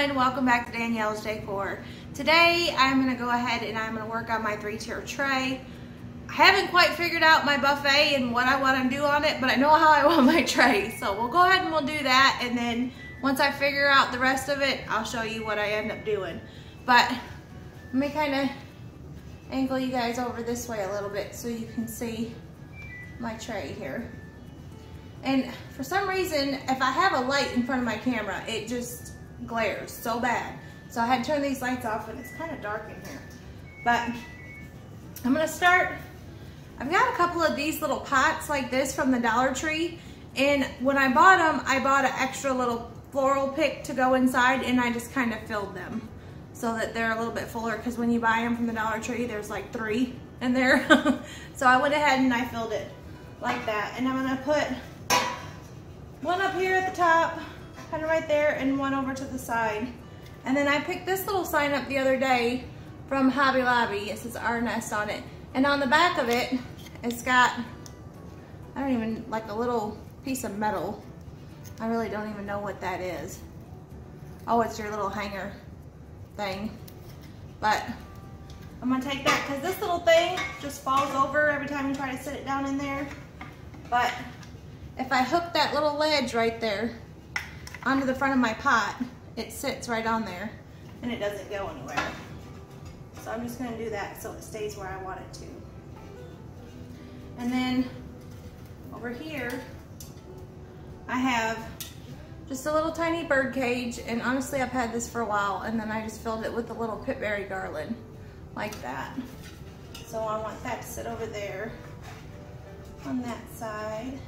everyone, welcome back to Danielle's Decor. Today I'm going to go ahead and I'm going to work on my 3-tier tray. I haven't quite figured out my buffet and what I want to do on it, but I know how I want my tray. So we'll go ahead and we'll do that, and then once I figure out the rest of it, I'll show you what I end up doing. But let me kind of angle you guys over this way a little bit so you can see my tray here. And for some reason, if I have a light in front of my camera, it just glares so bad. So I had to turn these lights off, and it's kind of dark in here. But I'm gonna start. I've got a couple of these little pots like this from the Dollar Tree, and when I bought them, I bought an extra little floral pick to go inside, and I just kind of filled them so that they're a little bit fuller, because when you buy them from the Dollar Tree, there's like 3 in there. So I went ahead and I filled it like that, and I'm gonna put one up here at the top, kind of right there, and one over to the side. And then I picked this little sign up the other day from Hobby Lobby. It says Our Nest on it. And on the back of it, it's got, I don't even, like a little piece of metal. I really don't even know what that is. Oh, it's your little hanger thing. But I'm gonna take that, because this little thing just falls over every time you try to sit it down in there. But if I hook that little ledge right there onto the front of my pot, it sits right on there and it doesn't go anywhere. So I'm just gonna do that so it stays where I want it to. And then over here, I have just a little tiny bird cage, and honestly I've had this for a while, and then I just filled it with a little pitberry garland like that. So I want that to sit over there on that side.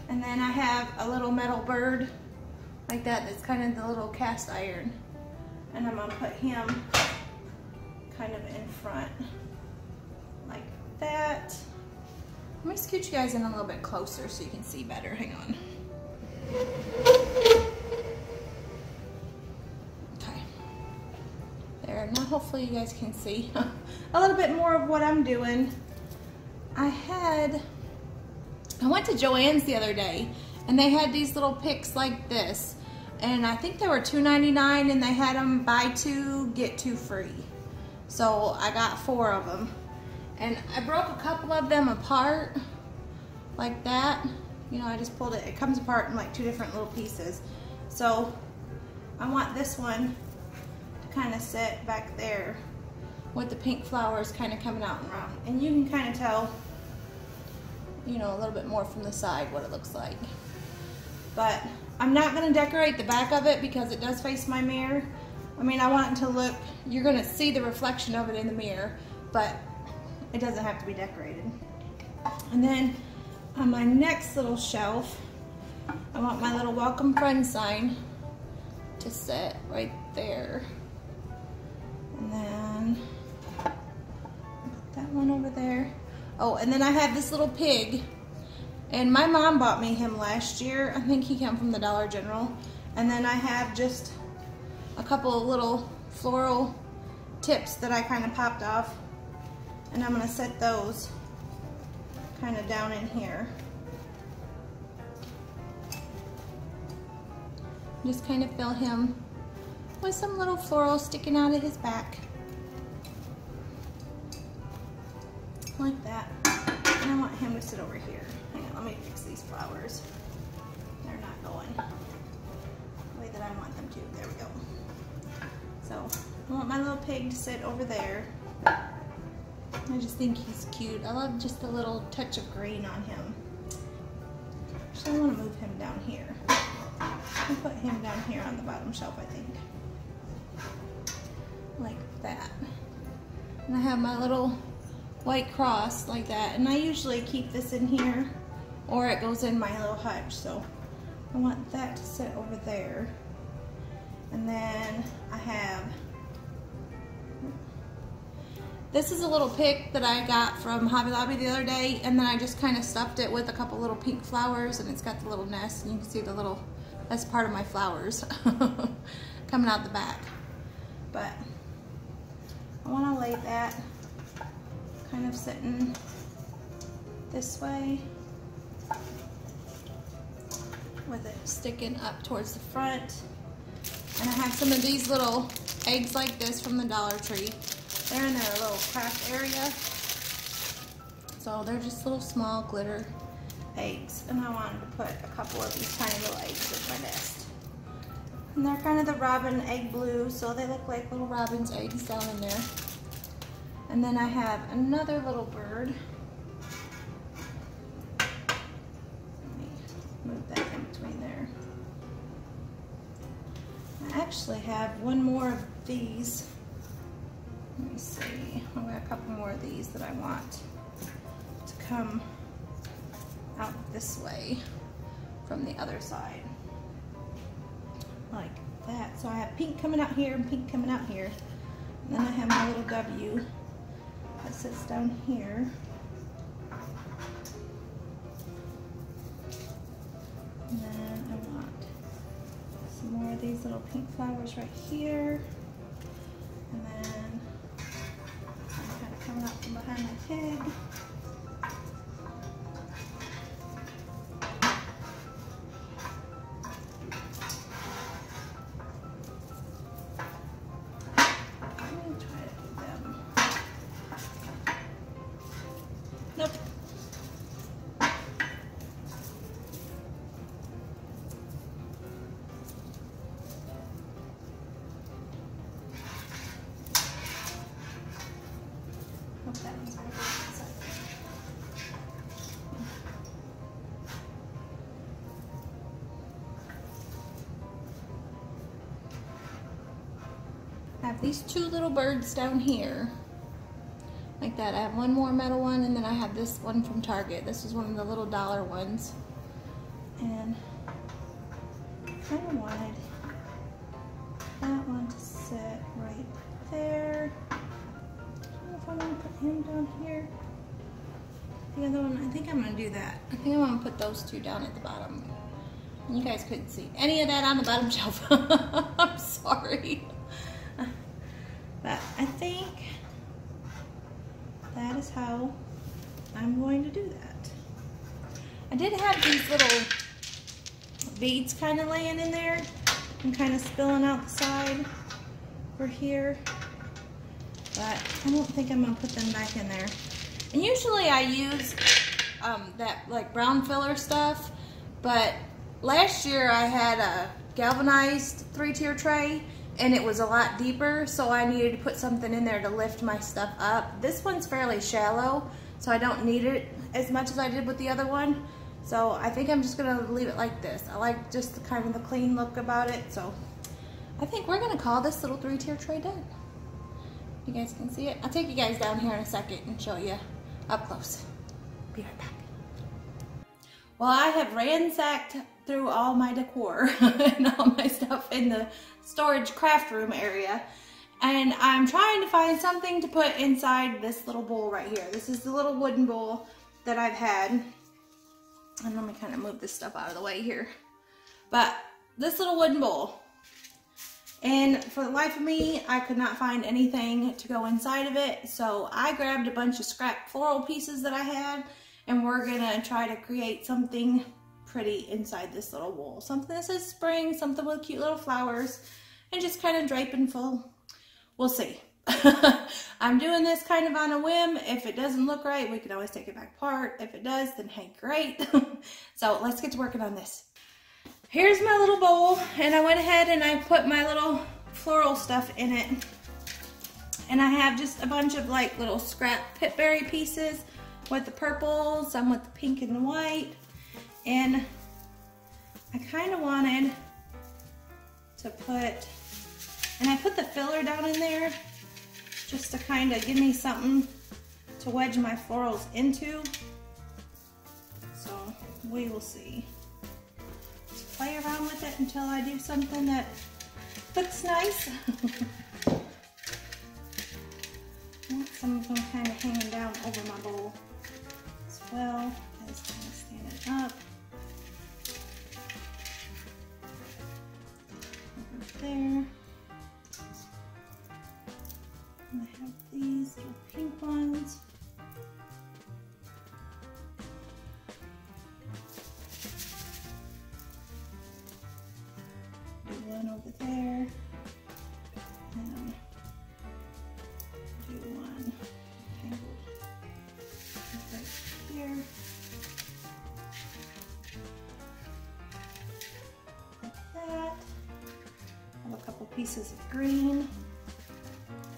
And then I have a little metal bird like that that's kind of the little cast iron. And I'm gonna put him kind of in front like that. Let me scoot you guys in a little bit closer so you can see better. Hang on. Okay. There, now hopefully you guys can see a little bit more of what I'm doing. I went to Joann's the other day, and they had these little picks like this, and I think they were $2.99, and they had them buy 2 get 2 free. So I got 4 of them, and I broke a couple of them apart like that. You know, I just pulled it. It comes apart in like 2 different little pieces. So I want this one to kind of sit back there with the pink flowers kind of coming out and around, and you can kind of tell, you know, a little bit more from the side what it looks like. But I'm not going to decorate the back of it because it does face my mirror. I mean, I want it to look, you're going to see the reflection of it in the mirror, but it doesn't have to be decorated. And then on my next little shelf, I want my little welcome friend sign to sit right there. And then put that one over there. Oh, and then I have this little pig, and my mom bought me him last year. I think he came from the Dollar General. And then I have just a couple of little floral tips that I kind of popped off, and I'm gonna set those kind of down in here. Just kind of fill him with some little floral sticking out of his back. Like that. And I want him to sit over here. Hang on, let me fix these flowers. They're not going the way that I want them to. There we go. So I want my little pig to sit over there. I just think he's cute. I love just the little touch of green on him. So I want to move him down here. I'll put him down here on the bottom shelf, I think. Like that. And I have my little white cross like that, and I usually keep this in here, or it goes in my little hutch. So I want that to sit over there. And then I have, this is a little pick that I got from Hobby Lobby the other day, and then I just kind of stuffed it with a couple little pink flowers, and it's got the little nest, and you can see the little, that's part of my flowers coming out the back. But I want to lay that kind of sitting this way. with it sticking up towards the front. And I have some of these little eggs like this from the Dollar Tree. They're in their little craft area. So they're just little small glitter eggs. And I wanted to put a couple of these tiny little eggs in my nest. And they're kind of the robin egg blue, so they look like little robin's eggs down in there. And then I have another little bird. Let me move that in between there. I actually have one more of these. Let me see. I've got a couple more of these that I want to come out this way from the other side. Like that. So I have pink coming out here and pink coming out here. And then I have my little W that sits down here. And then I want some more of these little pink flowers right here. And then I'm kind of coming out from behind my pig. Nope. Hope that one's going to go inside. I have these two little birds down here. Like that. I have one more metal one, and then I have this one from Target. This is one of the little dollar ones. And I kind of wanted that one to sit right there. I don't know if I want to put him down here. The other one, I think I'm going to do that. I think I want to put those two down at the bottom. You guys couldn't see any of that on the bottom shelf. I'm sorry. But I think that is how I'm going to do that. I did have these little beads kind of laying in there and kind of spilling out the side for here, but I don't think I'm going to put them back in there. And usually I use that like brown filler stuff, but last year I had a galvanized 3-tier tray and it was a lot deeper, so I needed to put something in there to lift my stuff up. This one's fairly shallow, so I don't need it as much as I did with the other one. So I think I'm just gonna leave it like this. I like just the kind of the clean look about it, so I think we're gonna call this little 3-tier tray done. You guys can see it. I'll take you guys down here in a second and show you up close. Be right back. Well, I have ransacked through all my decor and all my stuff in the storage craft room area, and I'm trying to find something to put inside this little bowl right here. This is the little wooden bowl that I've had, and let me kind of move this stuff out of the way here. But this little wooden bowl, and for the life of me I could not find anything to go inside of it, so I grabbed a bunch of scrap floral pieces that I had, and we're gonna try to create something pretty inside this little bowl. Something that says spring, something with cute little flowers, and just kind of draping full. We'll see. I'm doing this kind of on a whim. If it doesn't look right, we can always take it back apart. If it does, then hey, great. So let's get to working on this. Here's my little bowl, and I went ahead and I put my little floral stuff in it. And I have just a bunch of like little scrap pitberry pieces with the purple, some with the pink and the white. And I kind of wanted to put, and I put the filler down in there just to kind of give me something to wedge my florals into. So we will see. Just play around with it until I do something that looks nice. I want some of them kind of hanging down over my bowl as well. I just kind of stand it up. There. And I have these little pink ones. one over there. And do one angled right here. Like that. I have a couple pieces of green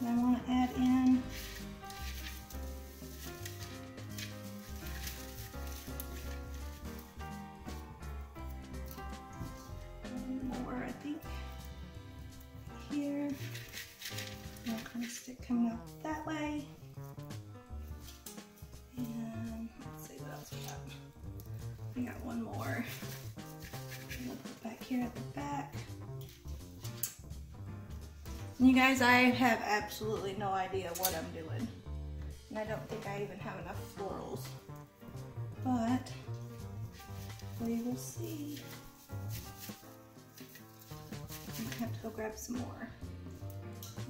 that I want to add in. More, I think, here. I'll kind of stick coming out that way. And let's see what else we got. I got one more. And I'll put it back here at the back. And you guys, I have absolutely no idea what I'm doing. And I don't think I even have enough florals. But we will see. I have to go grab some more.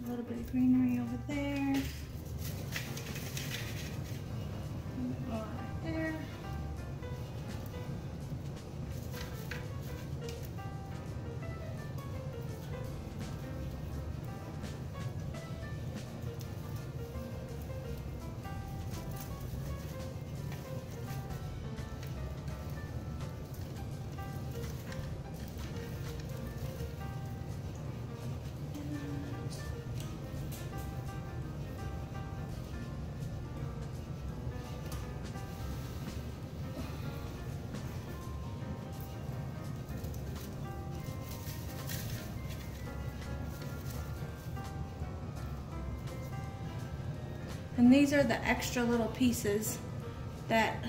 A little bit of greenery over there. A bit more right there. And these are the extra little pieces that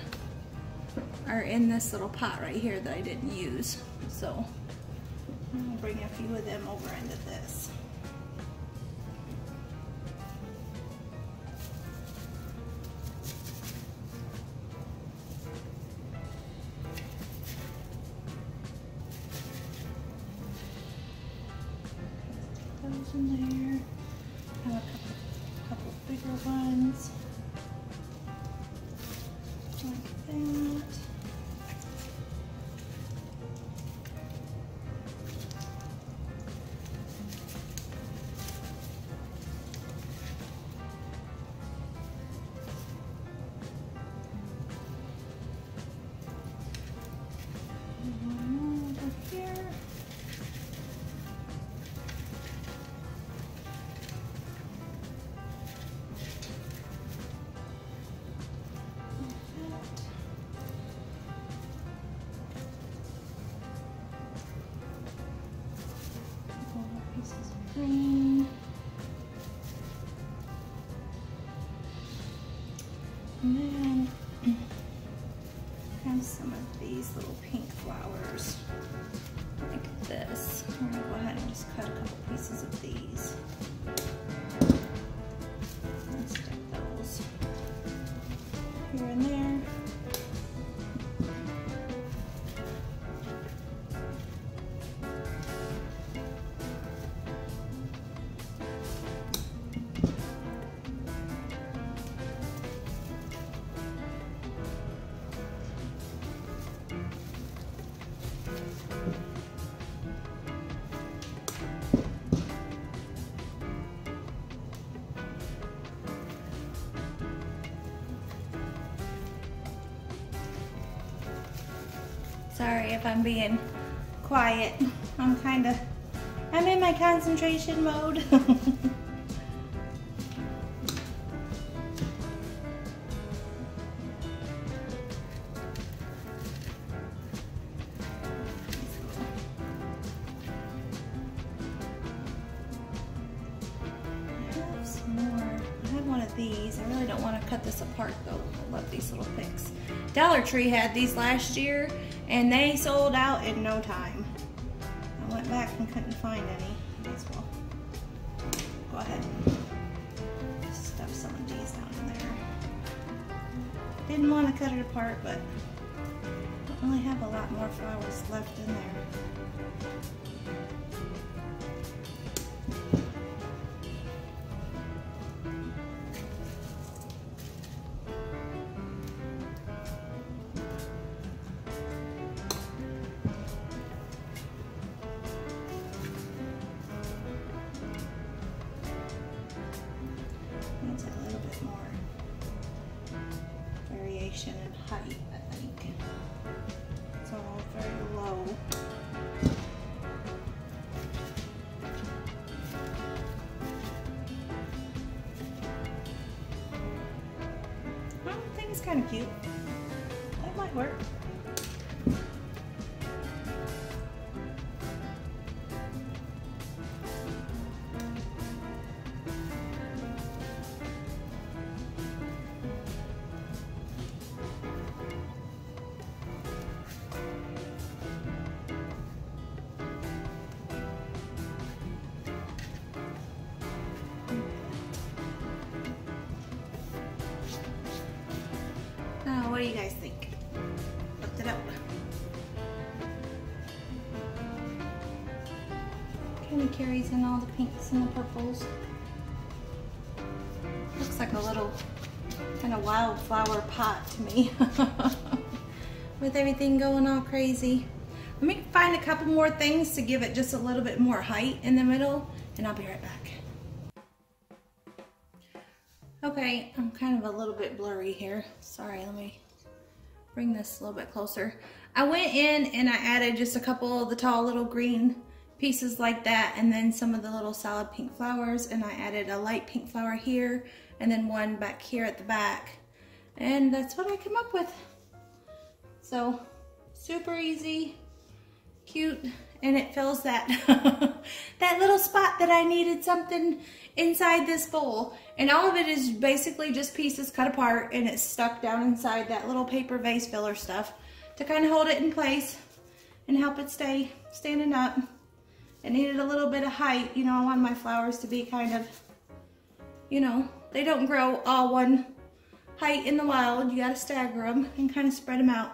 are in this little pot right here that I didn't use. So I'm gonna bring a few of them over into this. Those in there. Have a couple bigger ones. Like that. Green. And then have some of these little pink flowers like this. I'm gonna go ahead and just cut a couple pieces of these and stick those here and there. Sorry if I'm being quiet. I'm in my concentration mode. These. I really don't want to cut this apart though. I love these little picks. Dollar Tree had these last year and they sold out in no time. I went back and couldn't find any. These will go ahead and stuff some of these down in there. Didn't want to cut it apart, but I don't really have a lot more flowers left in there. elevation and height, I think. It's all very low. I think it's kind of cute. That might work. What do you guys think? Lift it up. Kind of carries in all the pinks and the purples. Looks like a little kind of wildflower pot to me. With everything going all crazy. Let me find a couple more things to give it just a little bit more height in the middle, and I'll be right back. Okay, I'm kind of a little bit blurry here. Sorry, let me bring this a little bit closer. I went in and I added just a couple of the tall little green pieces like that, and then some of the little solid pink flowers, and I added a light pink flower here and then one back here at the back, and that's what I came up with. So super easy, cute, and it fills that that little spot that I needed something inside this bowl. And all of it is basically just pieces cut apart, and it's stuck down inside that little paper vase filler stuff to kind of hold it in place and help it stay standing up. It needed a little bit of height. You know, I want my flowers to be kind of, you know, they don't grow all one height in the wild. You gotta stagger them and kind of spread them out.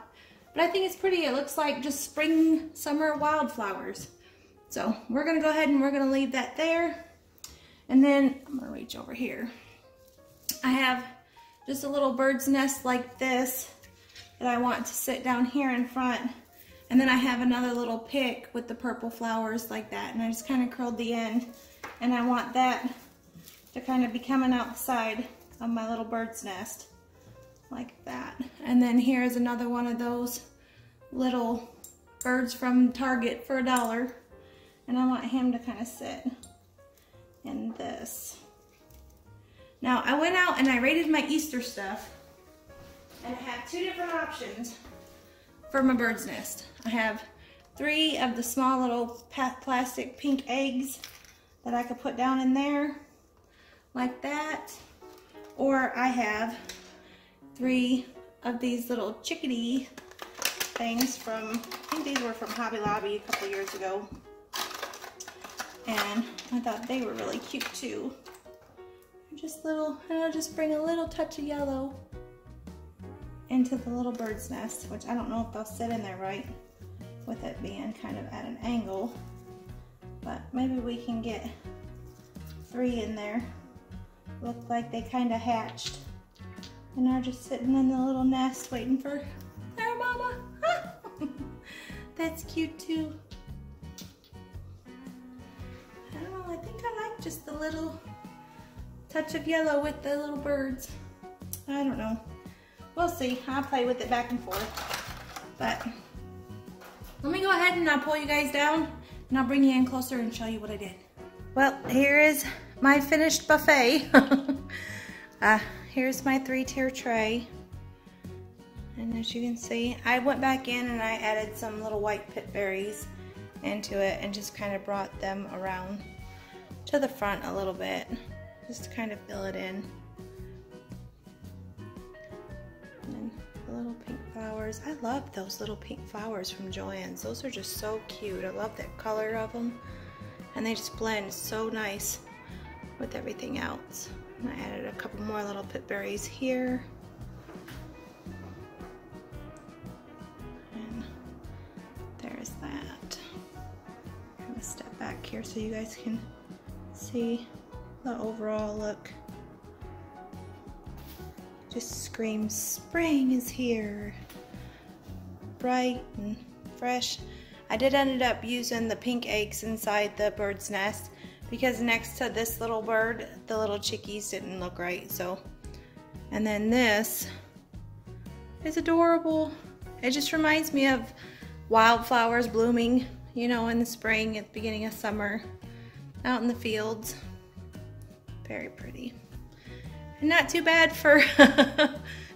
But I think it's pretty. It looks like just spring, summer wildflowers. So we're gonna go ahead and we're gonna leave that there. And then I'm gonna reach over here. I have just a little bird's nest like this that I want to sit down here in front. And then I have another little pick with the purple flowers like that. And I just kind of curled the end. And I want that to kind of be coming outside of my little bird's nest like that. And then here's another one of those little birds from Target for $1. And I want him to kind of sit in this. Now I went out and I rated my Easter stuff, and I have 2 different options for my bird's nest. I have 3 of the small little plastic pink eggs that I could put down in there like that, or I have 3 of these little chickadee things from, I think these were from Hobby Lobby a couple years ago. And I thought they were really cute too. They're just little, and I'll just bring a little touch of yellow into the little bird's nest, which I don't know if they'll sit in there right with it being kind of at an angle, but maybe we can get 3 in there. Look like they kind of hatched and are just sitting in the little nest waiting for their mama. That's cute too. I don't know, I think I like just the little touch of yellow with the little birds. I don't know. We'll see. I'll play with it back and forth. But let me go ahead and I'll pull you guys down and I'll bring you in closer and show you what I did. Well, here is my finished buffet. Here's my 3-tier tray. And as you can see, I went back in and I added some little white pip berries into it and just kind of brought them around to the front a little bit, just to kind of fill it in. And then the little pink flowers. I love those little pink flowers from Joann's. Those are just so cute. I love that color of them. And they just blend so nice with everything else. And I added a couple more little pip berries here. And there's that. I'm gonna step back here so you guys can see the overall look. Just screams spring is here. Bright and fresh. I did end up using the pink eggs inside the bird's nest because next to this little bird, the little chickies didn't look right. So, and then this is adorable. It just reminds me of wildflowers blooming, you know, in the spring at the beginning of summer out in the fields. Very pretty. And not too bad for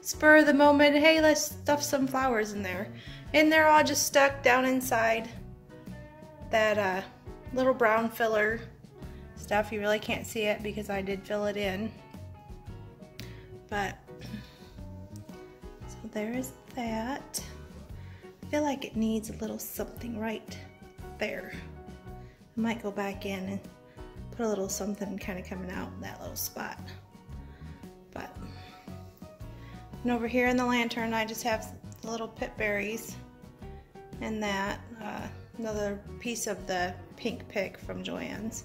spur of the moment. Hey, let's stuff some flowers in there. And they're all just stuck down inside that little brown filler stuff. You really can't see it because I did fill it in. But, so there is that. I feel like it needs a little something right there. I might go back in and put a little something kind of coming out in that little spot. But, and over here in the lantern, I just have the little pip berries and that, another piece of the pink pick from Joann's.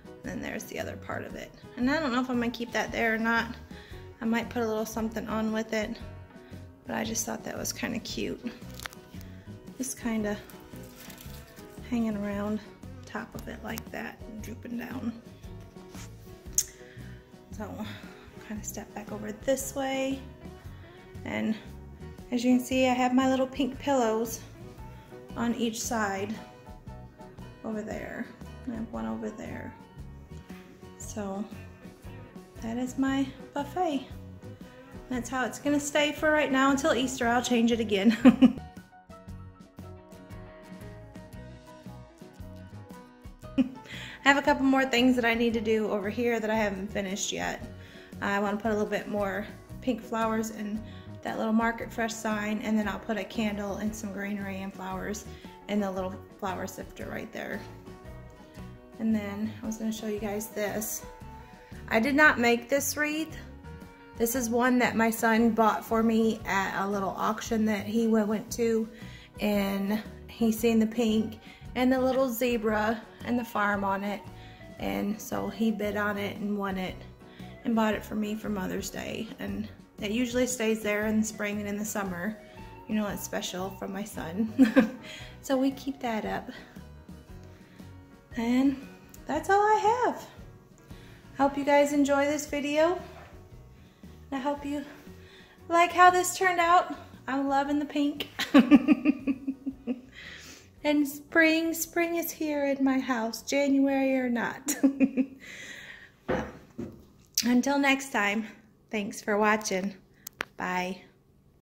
And then there's the other part of it. And I don't know if I'm gonna keep that there or not. I might put a little something on with it, but I just thought that was kind of cute. Just kind of hanging around top of it like that and drooping down. So kind of step back over this way, and as you can see, I have my little pink pillows on each side over there. I have one over there. So that is my buffet. That's how it's gonna stay for right now until Easter. I'll change it again. I have a couple more things that I need to do over here that I haven't finished yet. I want to put a little bit more pink flowers in that little Market Fresh sign, and then I'll put a candle and some greenery and flowers in the little flower sifter right there. And then I was going to show you guys this. I did not make this wreath. This is one that my son bought for me at a little auction that he went to, and he seen the pink and the little zebra and the farm on it, and so he bid on it and won it and bought it for me for Mother's Day. And it usually stays there in the spring and in the summer. You know, it's special from my son. So we keep that up. And that's all I have. Hope you guys enjoy this video. I hope you like how this turned out. I'm loving the pink. And spring is here in my house, January or not. Well, until next time, thanks for watching. Bye.